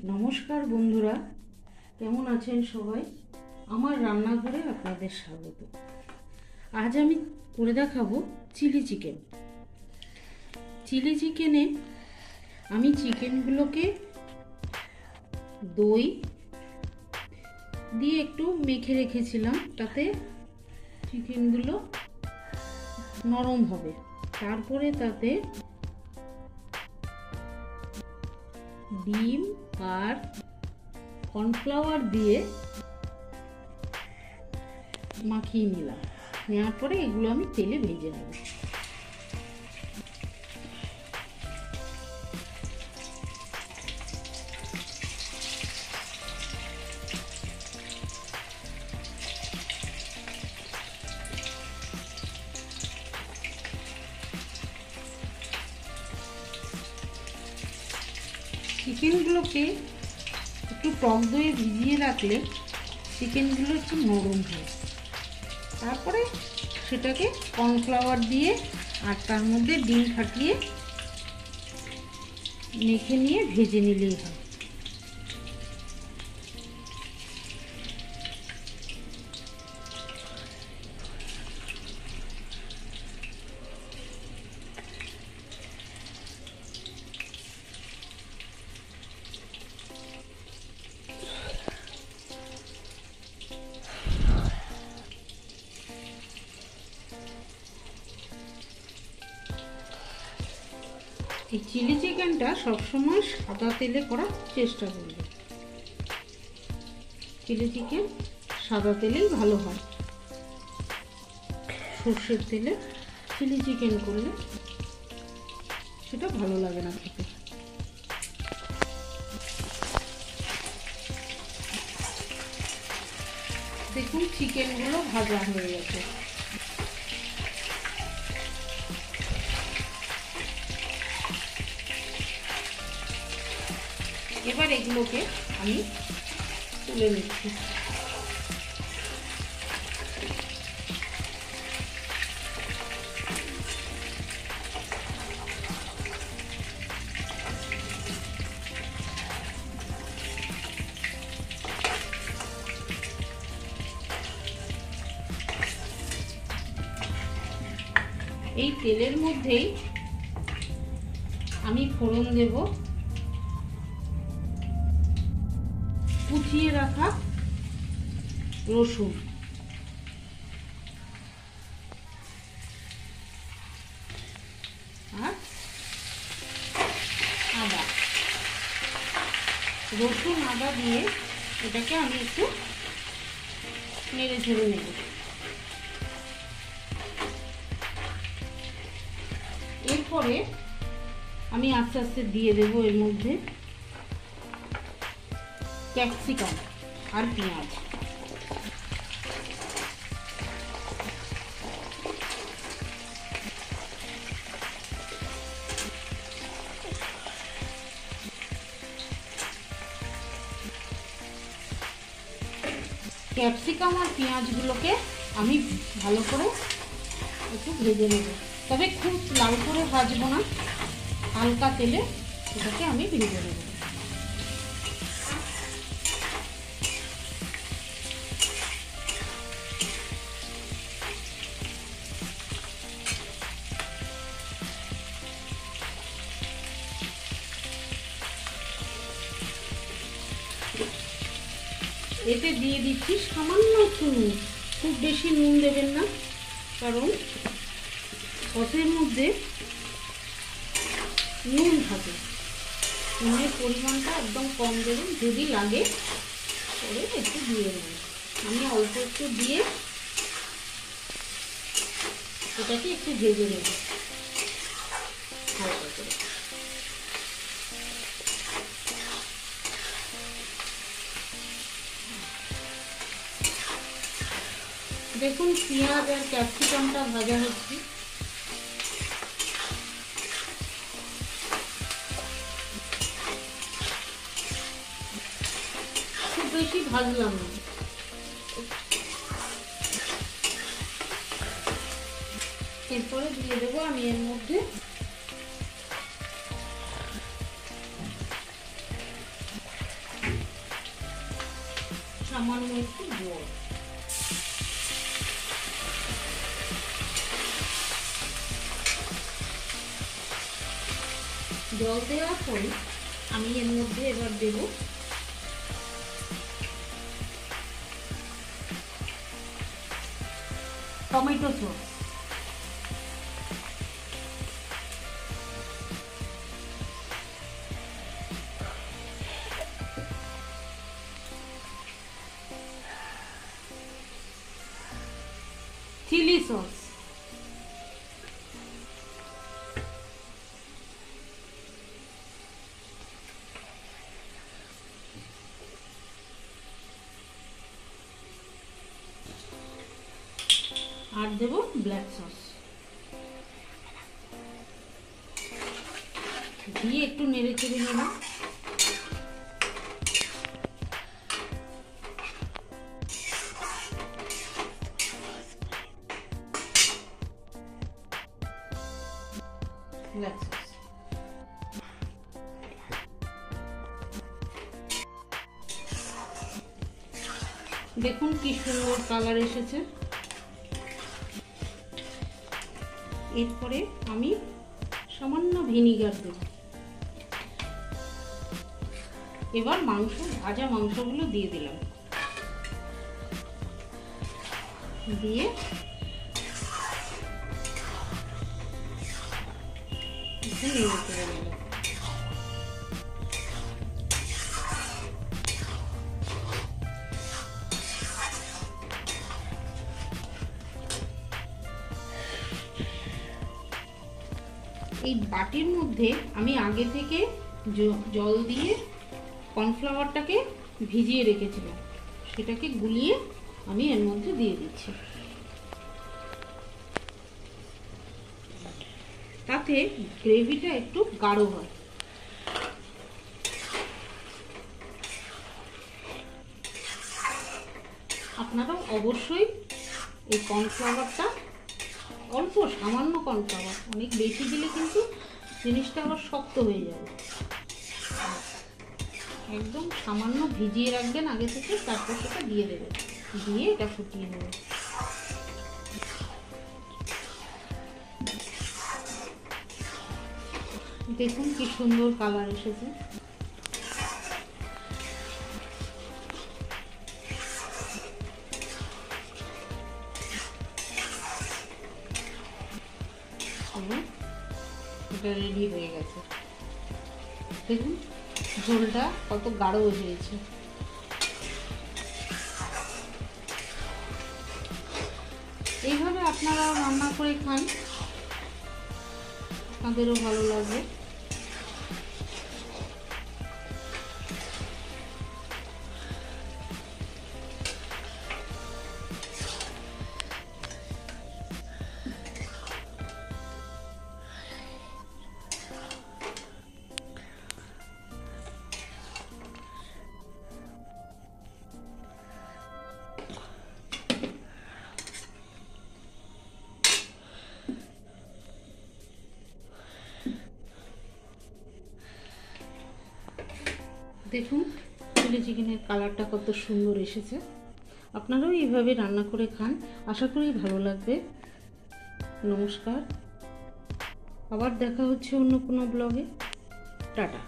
নমস্কার বন্ধুরা, কেমন আছেন সবাই? আমার রান্নাঘরে আপনাদের স্বাগত। আজ আমি করে দেখাবো চিলি চিকেন। চিলি চিকেনে আমি চিকেনগুলোকে দই দিয়ে একটু মেখে রেখেছিলাম, তাতে চিকেনগুলো নরম হবে। তারপরে তাতে ডিম আর কর্নফ্লাওয়ার দিয়ে মাখিয়ে নিলাম। নেওয়ার পরে এগুলো আমি তেলে ভেজে নেব। চিকেনগুলোকে একটু টক দইয়ে ভিজিয়ে রাখলে চিকেনগুলো একটু নরম হয়। তারপরে সেটাকে কর্নফ্লাওয়ার দিয়ে আর তার মধ্যে ডিম ফাটিয়ে মেখে নিয়ে ভেজে নিলেই হয়। এই চিলি চিকেনটা সবসময় সাদা তেলে করার চেষ্টা করবে। চিলি চিকেন সাদা তেলেই ভালো হয়। সর্ষের তেলে চিলি চিকেন করলে সেটা ভালো লাগে না খেতে। দেখুন চিকেনগুলো ভাজা হয়ে গেছে। এবার এগুলোকে আমি তুলে নিচ্ছি। এই তেলের মধ্যেই আমি ফোড়ন দেব কুচিয়ে রাখা রসুন, আর আদা। রসুন আদা দিয়ে এটাকে আমি একটু নেড়ে ঝেড়ে নেব। এরপরে আমি আস্তে আস্তে দিয়ে দেব এর মধ্যে ক্যাপসিকাম আর পেঁয়াজ। ক্যাপসিকাম আর পেঁয়াজগুলোকে আমি ভালো করে একটু ভেজে নেব, তবে খুব লাল করে ভাজবো না, হালকা তেলে এটাকে আমি ভেজে নেব। এতে দিয়ে দিচ্ছি সামান্য একটু নুন, খুব বেশি নুন দেবেন না, কারণ সসের মধ্যে নুন থাকে। নুনের পরিমাণটা একদম কম দেবেন, যদি লাগে পরে একটু দিয়ে দেবেন। আমি অল্প একটু দিয়ে এটাকে একটু ভেজে নেব হালকা করে। দেখুন পেঁয়াজ আর ক্যাপসিকামটা ভাজা হচ্ছে। খুব বেশি ভাজলাম না। এরপরে দিয়ে দেবো আমি এর মধ্যে সামান্য একটু জল। জল দেওয়ার পরে আমি এর মধ্যে এবার দেব টমেটো সস। Chilli sauce. আর দেব ব্ল্যাক সস। দিয়ে একটু নেড়ে চেড়ে নেব। Black sauce. দেখুন কি সুন্দর কালার এসেছে। এরপরে আমি সামান্য ভিনিগার দেব। এবার ভাজা মাংসগুলো দিয়ে দিলাম, দিয়ে নেড়ে চেড়ে দিলাম। এই বাটির মধ্যে আমি আগে থেকে জল দিয়ে কর্নফ্লাওয়ারটাকে ভিজিয়ে রেখেছিলাম, সেটাকে গুলিয়ে আমি এর মধ্যে দিয়ে দিচ্ছি। তাতে গ্রেভিটা একটু গাঢ় হয়। আপনারাও অবশ্যই এই কর্নফ্লাওয়ারটা, অল্প সামান্য কর্নফ্লাওয়ার, অনেক বেশি দিলে কিন্তু জিনিসটা আবার শক্ত হয়ে যাবে। একদম সামান্য ভিজিয়ে রাখবেন আগে থেকে, তারপর সেটা দিয়ে দেবেন, দিয়ে এটা ফুটিয়ে নেবেন। দেখুন কি সুন্দর কালার এসেছে। এটা রেডি হয়ে গেছে। দেখুন ঝোলটা কত গাঢ় হয়েছে। এইভাবে আপনারা রান্না করে খান, আপনাদেরও ভালো লাগবে। দেখুন চিলি চিকেনের কালারটা কত সুন্দর এসেছে। আপনারাও এইভাবে রান্না করে খান, আশা করি ভালো লাগবে। নমস্কার, আবার দেখা হচ্ছে অন্য কোনো ব্লগে। টাটা।